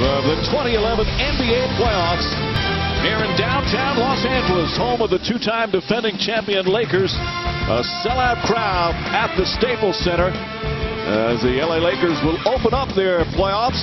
of the 2011 NBA playoffs here in downtown Los Angeles, home of the two-time defending champion Lakers. A sellout crowd at the Staples Center as the LA Lakers will open up their playoffs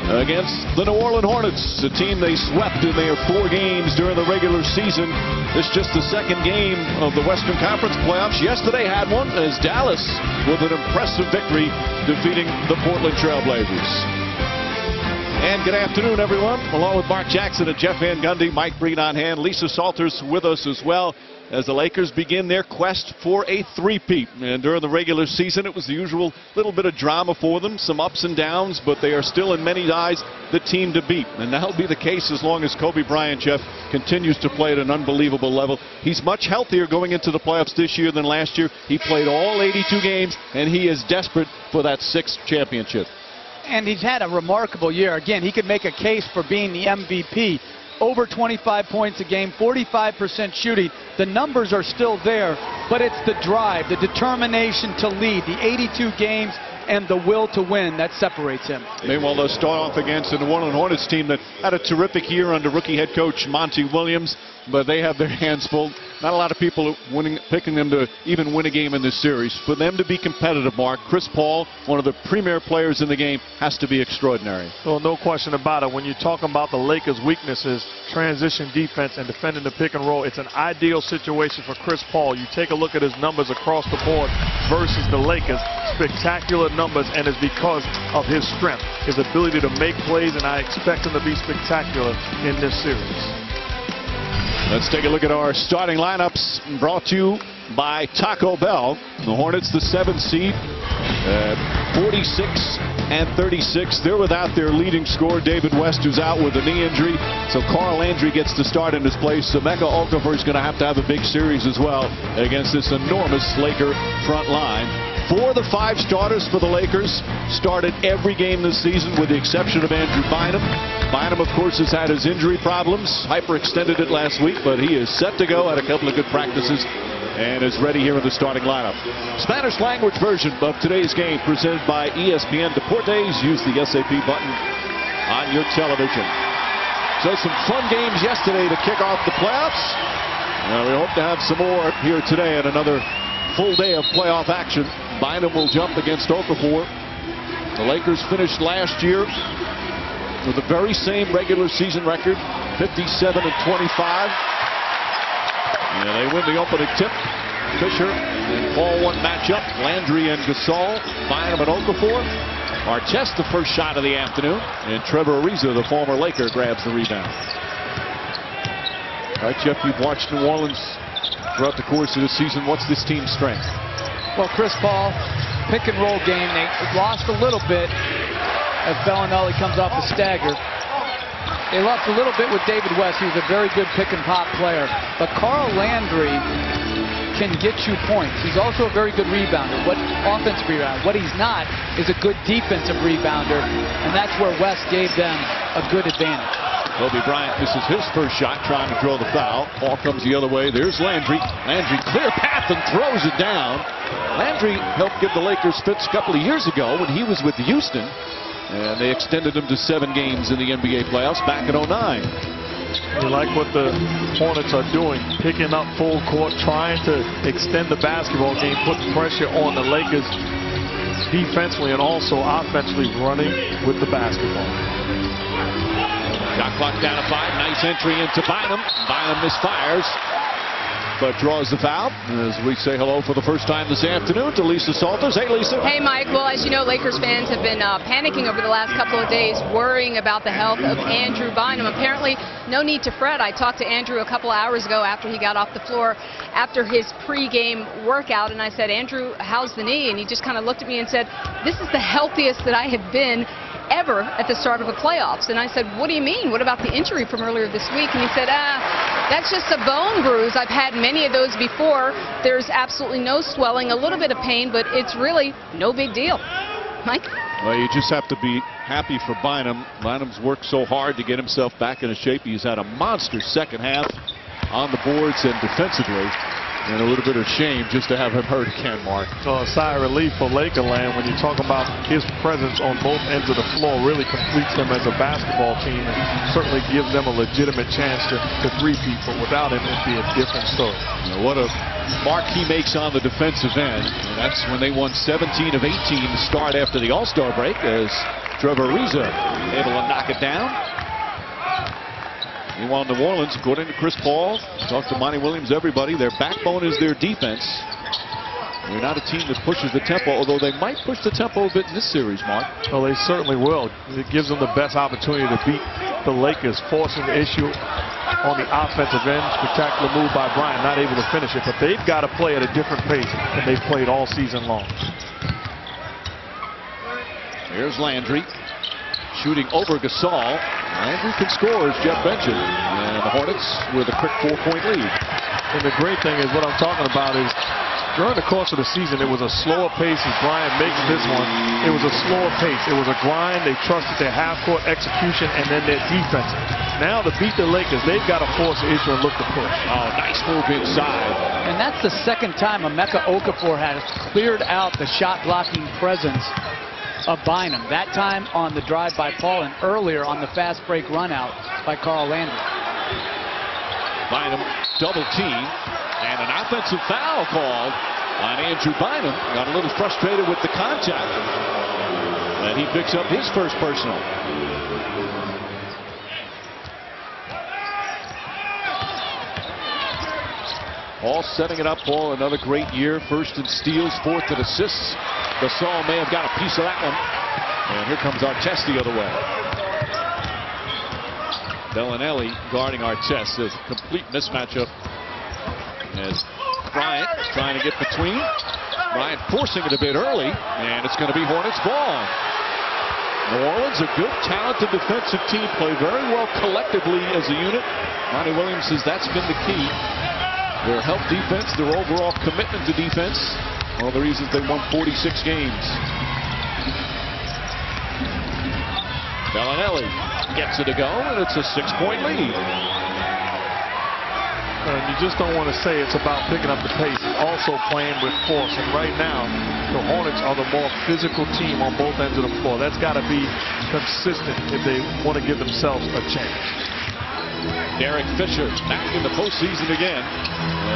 against the New Orleans Hornets, a team they swept in their 4 games during the regular season. This is just the second game of the Western Conference playoffs. Yesterday had one as Dallas with an impressive victory defeating the Portland Trail Blazers. And good afternoon, everyone. Along with Mark Jackson and Jeff Van Gundy, Mike Breen on hand, Lisa Salters with us as well as the Lakers begin their quest for a three-peat. And during the regular season, it was the usual little bit of drama for them, some ups and downs, but they are still in many eyes the team to beat. And that'll be the case as long as Kobe Bryant, Jeff, continues to play at an unbelievable level. He's much healthier going into the playoffs this year than last year. He played all 82 games, and he is desperate for that 6th championship. And he's had a remarkable year. Again, he could make a case for being the MVP. Over 25 points a game, 45% shooting. The numbers are still there, but it's the drive, the determination to lead, the 82 games, and the will to win that separates him. Meanwhile, they'll start off against the New Orleans Hornets team that had a terrific year under rookie head coach Monty Williams, but they have their hands full. Not a lot of people picking them to even win a game in this series. For them to be competitive, Mark, Chris Paul, one of the premier players in the game, has to be extraordinary. Well, no question about it. When you're talking about the Lakers' weaknesses, transition defense and defending the pick and roll, it's an ideal situation for Chris Paul. You take a look at his numbers across the board versus the Lakers. Spectacular numbers, and it's because of his strength, his ability to make plays, and I expect him to be spectacular in this series. Let's take a look at our starting lineups brought to you by Taco Bell. The Hornets, the 7th seed, 46-36. They're without their leading scorer, David West, who's out with a knee injury. So Carl Landry gets to start in his place. Emeka Okafor is going to have a big series as well against this enormous Laker front line. 4 of the 5 starters for the Lakers started every game this season with the exception of Andrew Bynum. Bynum, of course, has had his injury problems. Hyperextended it last week, but he is set to go. Had a couple of good practices and is ready here in the starting lineup. Spanish language version of today's game presented by ESPN Deportes. Use the SAP button on your television. So some fun games yesterday to kick off the playoffs. We hope to have some more here today and another full day of playoff action. Bynum will jump against Okafor. The Lakers finished last year with the very same regular season record, 57-25. And they win the opening tip. Fisher and Paul one matchup. Landry and Gasol, Bynum and Okafor. Artest the first shot of the afternoon, and Trevor Ariza, the former Laker, grabs the rebound. All right, Jeff, you've watched New Orleans throughout the course of the season. What's this team's strength? Well, Chris Paul, pick and roll game. They lost a little bit as Bellinelli comes off the stagger. They lost a little bit with David West. He was a very good pick and pop player. But Carl Landry can get you points. He's also a very good rebounder. Offensive rebounder. What he's not is a good defensive rebounder, and that's where West gave them a good advantage. Kobe Bryant misses his first shot trying to draw the foul. Paul comes the other way. There's Landry. Landry clear path and throws it down. Landry helped give the Lakers fits a couple of years ago when he was with Houston. And they extended him to 7 games in the NBA playoffs back in 09. You like what the Hornets are doing, picking up full court, trying to extend the basketball game, put pressure on the Lakers defensively and also offensively running with the basketball. Shot clock down to 5. Nice entry into Bynum. Bynum misfires, but draws the foul. As we say hello for the first time this afternoon to Lisa Salters. Hey, Lisa. Hey, Mike. Well, as you know, Lakers fans have been panicking over the last couple of days, worrying about the health of Andrew Bynum. Apparently, no need to fret. I talked to Andrew a couple hours ago after he got off the floor after his pregame workout, and I said, Andrew, how's the knee? And he just kind of looked at me and said, this is the healthiest that I have been ever at the start of the playoffs. And I said, what do you mean? What about the injury from earlier this week? And he said, that's just a bone bruise. I've had many of those before. There's absolutely no swelling, a little bit of pain, but it's really no big deal. Mike? Well, you just have to be happy for Bynum. Bynum's worked so hard to get himself back into shape. He's had a monster second half on the boards and defensively. And a little bit of shame just to have him hurt again, Mark. A sigh of relief for Lakerland when you talk about his presence on both ends of the floor. Really completes them as a basketball team and certainly gives them a legitimate chance to three-peat. But without him, it'd be a different story. You know, what a mark he makes on the defensive end. And that's when they won 17 of 18 to start after the All-Star break, as Trevor Ariza able to knock it down. Meanwhile, New Orleans, according to Chris Paul, talked to Monty Williams, everybody, their backbone is their defense. They're not a team that pushes the tempo, although they might push the tempo a bit in this series, Mark. Well, they certainly will. It gives them the best opportunity to beat the Lakers, forcing the issue on the offensive end. Spectacular move by Bryant, not able to finish it, but they've got to play at a different pace than they've played all season long. Here's Landry. Shooting over Gasol. Landry can score, as Jeff mentioned. And the Hornets with a quick 4-point lead. And the great thing is, what I'm talking about is, during the course of the season, it was a slower pace as Bryant makes this one. It was a slower pace. It was a grind. They trusted their half-court execution and then their defense. Now to beat the Lakers, they've got to force the issue and look to push. Oh, nice move inside. And that's the second time Emeka Okafor has cleared out the shot-blocking presence of Bynum. That time on the drive by Paul, and earlier on the fast break run out by Carl Landry. Bynum double team, and an offensive foul called on Andrew Bynum. Got a little frustrated with the contact, and he picks up his first personal. All setting it up for another great year. First in steals, fourth in assists. Gasol may have got a piece of that one. And here comes Artest the other way. Bellinelli guarding Artest. A complete mismatch up as Bryant trying to get between. Bryant forcing it a bit early, and it's going to be Hornets ball. New Orleans, a good, talented defensive team, play very well collectively as a unit. Monty Williams says that's been the key. Their help defense, their overall commitment to defense, one of the reasons they won 46 games. Bellinelli gets it to go, and it's a 6-point lead. You just don't want to say it's about picking up the pace. It's also playing with force. And right now, the Hornets are the more physical team on both ends of the floor. That's got to be consistent if they want to give themselves a chance. Derek Fisher back in the postseason again.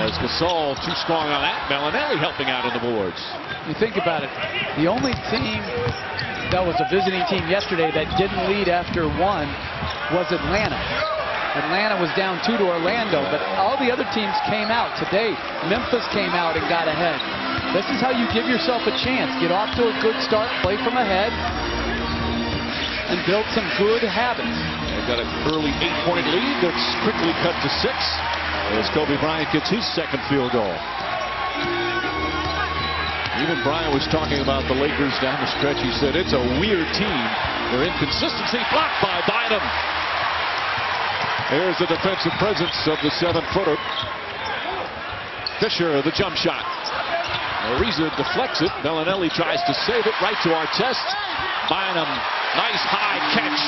As Gasol too strong on that. Bellinelli helping out on the boards. You think about it. The only team that was a visiting team yesterday that didn't lead after one was Atlanta. Atlanta was down 2 to Orlando, but all the other teams came out. Today, Memphis came out and got ahead. This is how you give yourself a chance. Get off to a good start, play from ahead, and build some good habits. They've got an early 8-point lead that's quickly cut to 6 as Kobe Bryant gets his second field goal. Even Bryant was talking about the Lakers down the stretch. He said it's a weird team. Their inconsistency blocked by Bynum. There's the defensive presence of the 7-footer. Fisher, the jump shot. Ariza deflects it. Bellinelli tries to save it right to Artest. Bynum, nice high catch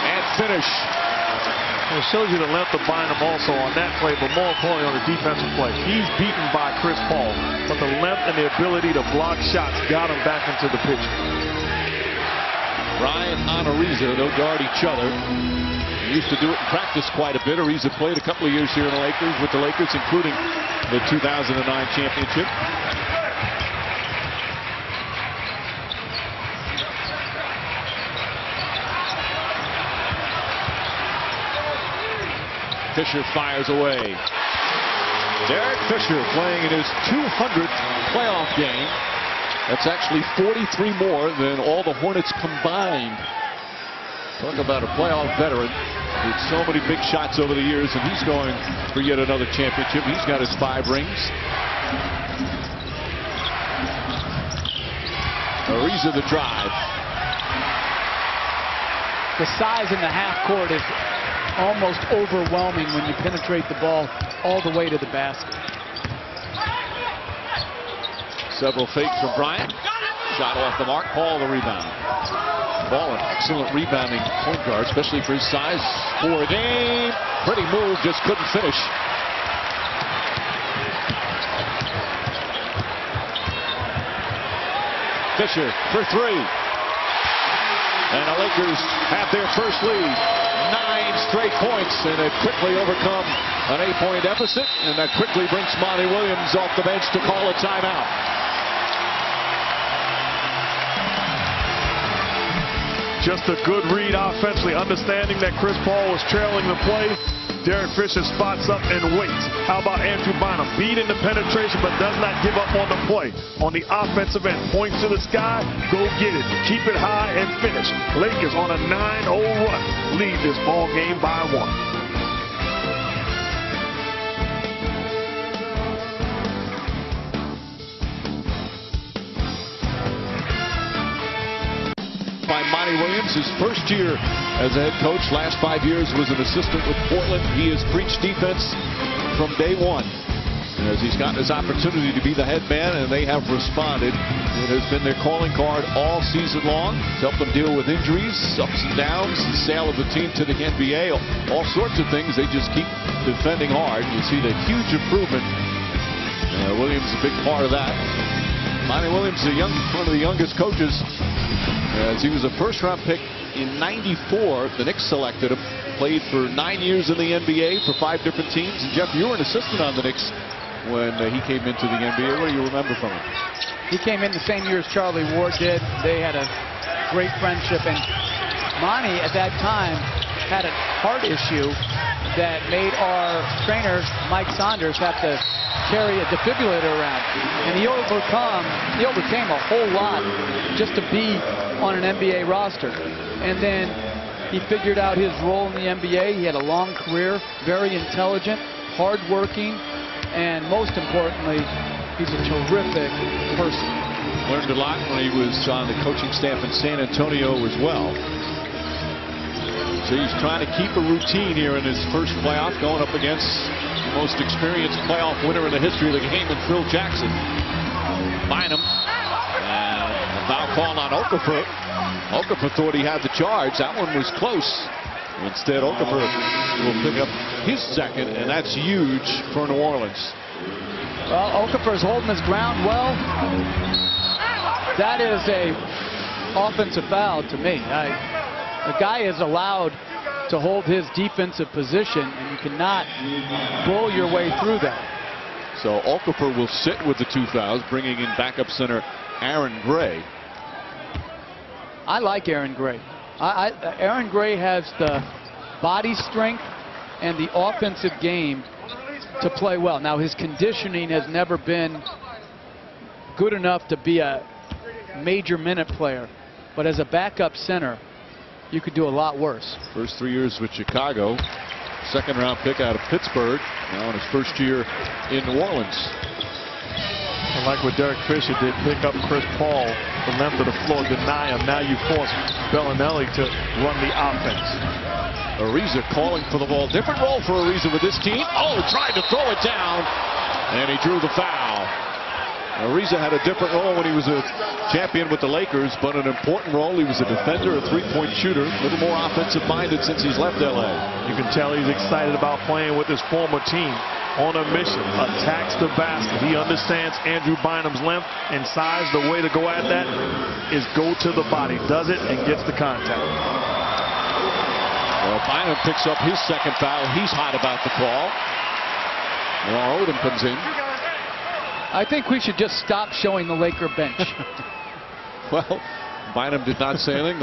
and finish. It shows you the length of Bynum also on that play, but more importantly on the defensive play. He's beaten by Chris Paul, but the length and the ability to block shots got him back into the picture. Bryant on Ariza, they'll guard each other. He used to do it in practice quite a bit. Ariza played a couple of years here in the Lakers with the Lakers, including the 2009 championship. Fisher fires away. Derek Fisher playing in his 200th playoff game. That's actually 43 more than all the Hornets combined. Talk about a playoff veteran with so many big shots over the years, and he's going for yet another championship. He's got his 5 rings. Ariza the drive. The size in the half court is almost overwhelming when you penetrate the ball all the way to the basket. Several fakes from Bryant. Shot off the mark. Paul the rebound. Paul, an excellent rebounding point guard, especially for his size. 4 a game. Pretty move, just couldn't finish. Fisher for three. And the Lakers have their first lead. 9 straight points, and they quickly overcome an 8-point deficit, and that quickly brings Monty Williams off the bench to call a timeout. Just a good read offensively, understanding that Chris Paul was trailing the play. Derek Fisher spots up and waits. How about Andrew Bynum? Beating the penetration, but does not give up on the play. On the offensive end, points to the sky, go get it. Keep it high and finish. Lakers on a 9-0 run, lead this ball game by 1. By Monty Williams, his first year as a head coach. Last 5 years was an assistant with Portland. He has preached defense from day one. And as he's gotten his opportunity to be the head man, and they have responded. It has been their calling card all season long. It's helped them deal with injuries, ups and downs, the sale of the team to the NBA, all sorts of things. They just keep defending hard. You see the huge improvement. Williams is a big part of that. Monty Williams, one of the youngest coaches. As he was a first-round pick in '94, the Knicks selected him. Played for 9 years in the NBA for 5 different teams. And Jeff, you were an assistant on the Knicks when he came into the NBA. What do you remember from him? He came in the same year as Charlie Ward did. They had a great friendship. And Monty, at that time, had a heart issue that made our trainer, Mike Saunders, have to carry a defibrillator around. And he overcame a whole lot just to be on an NBA roster. And then he figured out his role in the NBA. He had a long career, very intelligent, hardworking, and most importantly, he's a terrific person. Learned a lot when he was on the coaching staff in San Antonio as well. So he's trying to keep a routine here in his first playoff, going up against the most experienced playoff winner in the history of the game in Phil Jackson. Bynum. And a foul call on Okafor. Okafor thought he had the charge. That one was close. Instead, Okafor will pick up his second, and that's huge for New Orleans. Well, Okafor's holding his ground well. That is a offensive foul to me. The guy is allowed to hold his defensive position, and you cannot bull your way through that. So Okafor will sit with the 2 fouls, bringing in backup center Aaron Gray. I like Aaron Gray. Aaron Gray has the body strength and the offensive game to play well. Now, his conditioning has never been good enough to be a major minute player, but as a backup center, you could do a lot worse. First 3 years with Chicago, second-round pick out of Pittsburgh, now in his first year in New Orleans. And like what Derek Fisher did, pick up Chris Paul, the length of the floor, deny him. Now you force Bellinelli to run the offense. Ariza calling for the ball. Different role for Ariza with this team. Oh, tried to throw it down, and he drew the foul. Ariza had a different role when he was a champion with the Lakers, but an important role. He was a defender, a three-point shooter, a little more offensive-minded since he's left L.A. You can tell he's excited about playing with his former team. On a mission, attacks the basket. He understands Andrew Bynum's length and size. The way to go at that is go to the body. Does it and gets the contact. Well, Bynum picks up his second foul. He's hot about the call. Well, Odom comes in. I think we should just stop showing the Laker bench. Well, Bynum did not say anything.